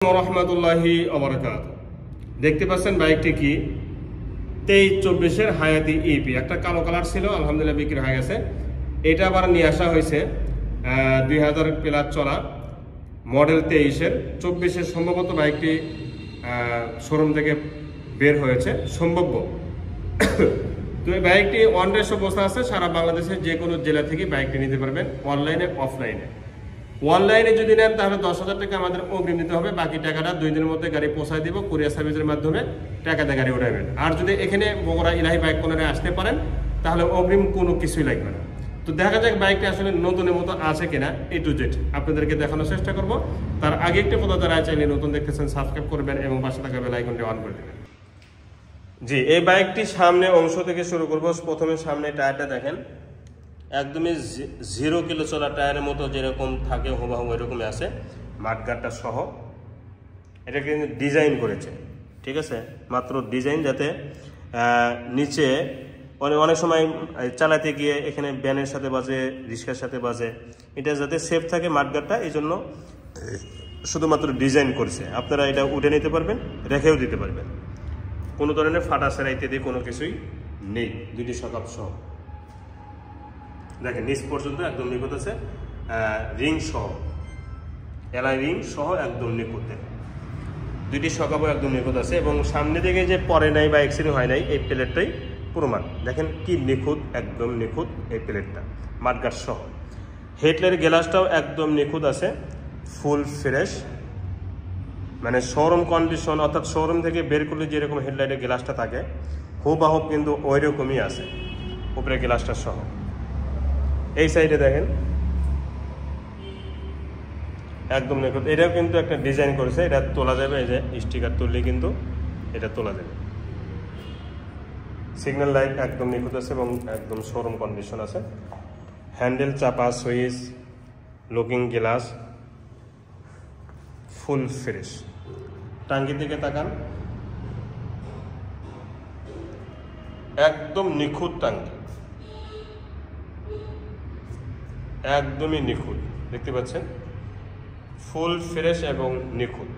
রহমতুল্লাহি ওবারাকাত। দেখতে পাচ্ছেন বাইকটি কি 23-24-এর হায়াতি ইপি। একটা কালো কালার ছিল, আলহামদুলিল্লাহ বিক্রি হয়ে গেছে। এটা আবার নিয়ে আসা হয়েছে 2000 প্লাস চলা, মডেল 23-এর। 24-এর সম্ভবত বাইকটি শোরুম থেকে বের হয়েছে সম্ভব্য। তো এই বাইকটি অন রেস অবস্থা আছে, সারা বাংলাদেশের যে কোনো জেলা থেকে বাইকটি নিতে পারবেন, অনলাইনে অফলাইনে। অনলাইনে যদি নেন তাহলে 10,000 টাকা আমাদের অগ্রিম দিতে হবে, বাকি টাকাটা 2 দিনের মধ্যে গাড়ি পৌঁছায় দিব, কুরিয়ার সার্ভিসের মাধ্যমে টাকাতে গাড়ি উঠাবেন। আর যদি এখানে বগুড়া ইলাহি বাইক কর্নারে আসতে পারেন তাহলে অগ্রিম কোনো কিছুই লাগবে না। তো দেখা যাক বাইকটা আসলে নতুনের মতো আছে কিনা, A to Z আপনাদেরকে দেখানোর চেষ্টা করব। তার আগে একটা কথা, যারা চাইলে নতুন দেখতেছেন সাবস্ক্রাইব করবেন এবং পাশে থাকা বেল আইকনটি অন করে দেবেন। জি, এই বাইকটি সামনে অংশ থেকে শুরু করব। প্রথমে সামনে টায়ারটা দেখেন, একদমই 0 কিলো চলা টায়ারের মতো যেরকম থাকে হুবাহু এরকমই আছে, মাঠগাটটা সহ। এটা কিন্তু ডিজাইন করেছে, ঠিক আছে, মাত্র ডিজাইন, যাতে নিচে অনেক সময় চালাতে গিয়ে এখানে ব্যানের সাথে বাজে, রিক্সার সাথে বাজে, এটা যাতে সেফ থাকে মাঠগাটটা, এই জন্য শুধুমাত্র ডিজাইন করেছে। আপনারা এটা উঠে নিতে পারবেন, রেখেও দিতে পারবেন, কোনো ধরনের ফাটা সেরা ইত্যাদি কোনো কিছুই নেই, দুইটি সকাপ সহ। দেখেন নিচ পর্যন্ত একদম নিখুঁত আছে, রিং সহ, এলাই রিং সহ একদম নিখুঁত। দুইটি সকাপও একদম নিখুঁত আছে, এবং সামনে দিকে যে পরে নাই বা অ্যাক্সিডেন্ট হয় নাই, এই প্লেটটাই প্রমাণ। দেখেন কি নিখুঁত, একদম নিখুঁত এই প্লেটটা, মাঠগাট সহ। হেডলাইটের গ্লাসটাও একদম নিখুঁত আছে, ফুল ফ্রেশ, মানে শোরুম কন্ডিশন, অর্থাৎ শোরুম থেকে বের করলে যেরকম হেডলাইটের গ্লাসটা থাকে হুবাহু কিন্তু ওই রকমই আছে উপরে গ্লাসটা সহ। এই সাইডে দেখেন একদম নিখুঁত। এটাও কিন্তু একটা ডিজাইন করেছে, এটা তোলা যাবে, এই যে স্টিকার তুললে কিন্তু এটা তোলা যাবে। সিগন্যাল লাইট একদম নিখুঁত আছে এবং একদম শোরুম কন্ডিশন আছে। হ্যান্ডেল, চাপা, switch, looking glass full fresh. টাঙ্গির দিকে তাকান, একদম নিখুঁত টাঙ্গি, একদমই নিখুঁত, দেখতে পাচ্ছেন, ফুল ফ্রেশ এবং নিখুঁত।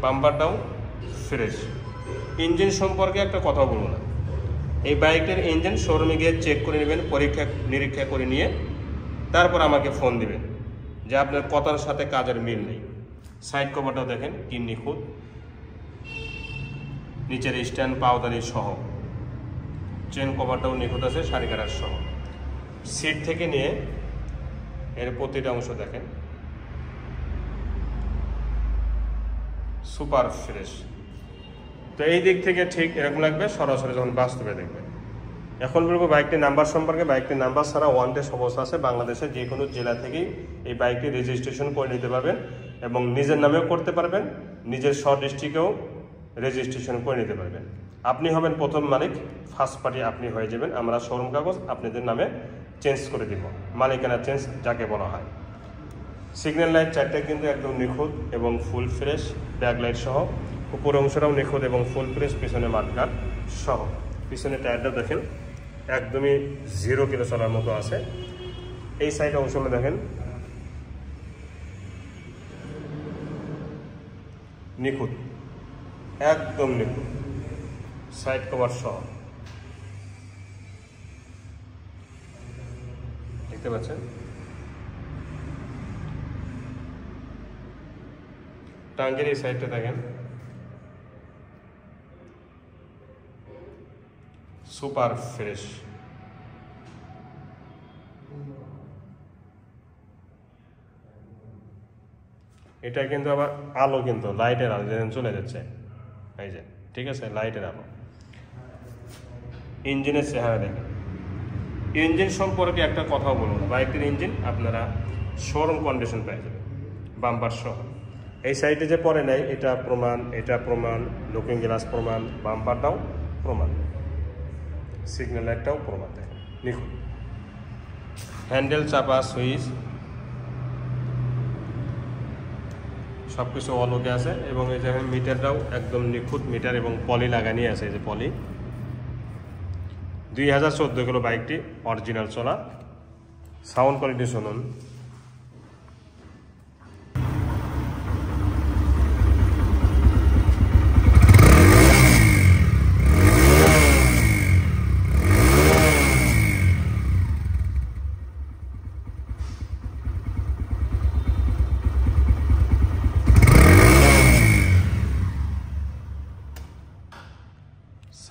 বাম্পারটাও ফ্রেশ। ইঞ্জিন সম্পর্কে একটা কথা বলবো না, এই বাইকটার ইঞ্জিন শোরুমে গিয়ে চেক করে নেবেন, পরীক্ষা নিরীক্ষা করে নিয়ে তারপর আমাকে ফোন দিবেন যে আপনার কথার সাথে কাজের মিল নেই। সাইড কভারটাও দেখেন কি নিখুঁত, নিচের স্ট্যান্ড পাওদানি সহ। চেন কভারটাও নিখুঁত আছে, সারিকারার সহ। সিট থেকে নিয়ে এর প্রতিটা অংশ দেখেন সুপার ফ্রেশ। তো এই দিক থেকে ঠিক এরকম লাগবে সরাসরি যখন বাস্তবে দেখবেন। এখন বলবো বাইকটির নাম্বার সম্পর্কে। বাইকটির নাম্বার ছাড়া ওয়ান টেস্ট অবস্থা আছে, বাংলাদেশের যে কোনো জেলা থেকেই এই বাইকটি রেজিস্ট্রেশন করে নিতে পারবেন এবং নিজের নামেও করতে পারবেন, নিজের স্ব ডিস্ট্রিক্টেও রেজিস্ট্রেশন করে নিতে পারবেন। আপনি হবেন প্রথম মালিক, ফার্স্ট পার্টি আপনি হয়ে যাবেন। আমরা শোরুম কাগজ আপনাদের নামে চেঞ্জ করে দিব, মালিকানা চেঞ্জ যাকে বলা হয়। সিগন্যাল লাইট চারটে কিন্তু একদম নিখুঁত এবং ফুল ফ্রেশ, ব্যাক লাইট সহ। উপর অংশটাও নিখুঁত এবং ফুল ফ্রেশ, পিছনে মাঠগাট সহ। পিছনে টায়ারটা দেখেন একদমই 0 কিলো চলার মতো আছে। এই সাইড অংশটা দেখেন নিখুঁত, একদম নিখুঁত, সাইড কভার সহ, দেখতে পাচ্ছেন। টাঙ্গের এই সাইডটা দেখেন সুপার ফ্রেশ। এটা কিন্তু আবার আলো, কিন্তু লাইটের আলো যেন চলে যাচ্ছে, এই যে, ঠিক আছে, লাইটের আলো। ইঞ্জিনের চেহারা দেখেন। ইঞ্জিন সম্পর্কে একটা কথা বলুন, বাইকের ইঞ্জিন আপনারা শোরুম কন্ডিশন পেয়ে যাবেন, বাম্পার সহ। এই সাইডে যে পরে নেই এটা প্রমাণ, এটা প্রমাণ, লুকিং গ্লাস প্রমাণ, বাম্পারটাও প্রমাণ, সিগন্যাল লাইটটাও প্রমাণ, দেখেন নিখুঁত। হ্যান্ডেল, চাপা, সুইচ সব কিছু অলগে আছে এবং এই যে মিটারটাও একদম নিখুঁত মিটার এবং পলি লাগানি আছে, এই যে পলি। 2014 কিলো বাইকটি অরিজিনাল চলা। সাউন্ড কোয়ালিটি শুনুন।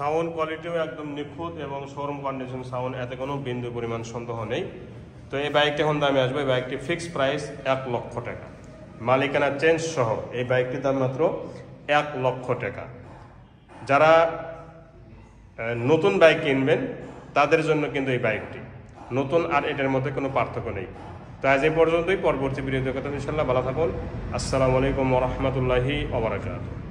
সাউন্ড কোয়ালিটিও একদম নিখুঁত এবং শোরুম কন্ডিশন সাউন্ড, এতে কোনো বিন্দু পরিমাণ সন্দেহ নেই। তো এই বাইকটি এখন দামে আসবে, এই বাইকটি ফিক্সড প্রাইস 1 লক্ষ টাকা, মালিকানা চেঞ্জ সহ এই বাইকটির দাম মাত্র 1 লক্ষ টাকা। যারা নতুন বাইক কিনবেন তাদের জন্য কিন্তু এই বাইকটি নতুন, আর এটার মধ্যে কোনো পার্থক্য নেই। তো আজ এই পর্যন্তই, পরবর্তী ভিডিওতে কথা ইনশাল্লাহ। ভালো থাকুন। আসসালামু আলাইকুম ওয়া রাহমাতুল্লাহি ওয়া বারাকাতুহু।